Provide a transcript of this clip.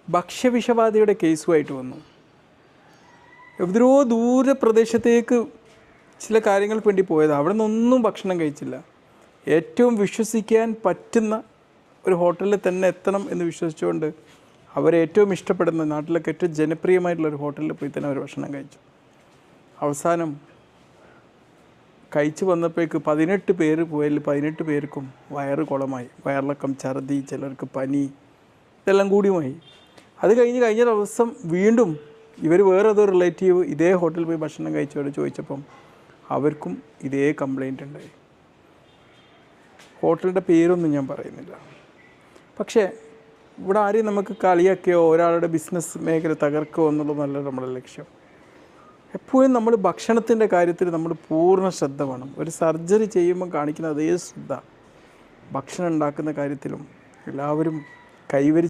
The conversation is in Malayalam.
ഭക്ഷ്യവിഷബാധയുടെ കേസുമായിട്ട് വന്നു. എവിടെയോ ദൂരപ്രദേശത്തേക്ക് ചില കാര്യങ്ങൾക്ക് വേണ്ടി പോയത്, അവിടെ നിന്നൊന്നും ഭക്ഷണം കഴിച്ചില്ല. ഏറ്റവും വിശ്വസിക്കാൻ പറ്റുന്ന ഒരു ഹോട്ടലിൽ തന്നെ എത്തണം എന്ന് വിശ്വസിച്ചുകൊണ്ട് അവരേറ്റവും ഇഷ്ടപ്പെടുന്ന നാട്ടിലൊക്കെ ഏറ്റവും ജനപ്രിയമായിട്ടുള്ളൊരു ഹോട്ടലിൽ പോയി തന്നെ അവർ ഭക്ഷണം കഴിച്ചു. അവസാനം കഴിച്ചു വന്നപ്പോഴേക്ക് 18 പേര് പോയതിൽ 18 പേർക്കും വയറ് കുളമായി. വയറിളക്കം, ഛർദി, ചിലർക്ക് പനി, ഇതെല്ലാം കൂടിയുമായി. അത് കഴിഞ്ഞ ദിവസം വീണ്ടും ഇവർ വേറേതോ റിലേറ്റീവ് ഇതേ ഹോട്ടലിൽ പോയി ഭക്ഷണം കഴിച്ചവർ ചോദിച്ചപ്പം അവർക്കും ഇതേ കംപ്ലൈൻറ്റ് ഉണ്ടായി. ഹോട്ടലിൻ്റെ പേരൊന്നും ഞാൻ പറയുന്നില്ല. പക്ഷേ ഇവിടെ ആരെയും നമുക്ക് കളിയാക്കിയോ ഒരാളുടെ ബിസിനസ് മേഖല തകർക്കുകയോ എന്നുള്ളതല്ല നമ്മുടെ ലക്ഷ്യം. എപ്പോഴും നമ്മൾ ഭക്ഷണത്തിൻ്റെ കാര്യത്തിൽ നമ്മൾ പൂർണ്ണ ശ്രദ്ധ വേണം. ഒരു സർജറി ചെയ്യുമ്പോൾ കാണിക്കുന്ന അതേ ശ്രദ്ധ ഭക്ഷണം ഉണ്ടാക്കുന്ന കാര്യത്തിലും എല്ലാവരും കൈവരി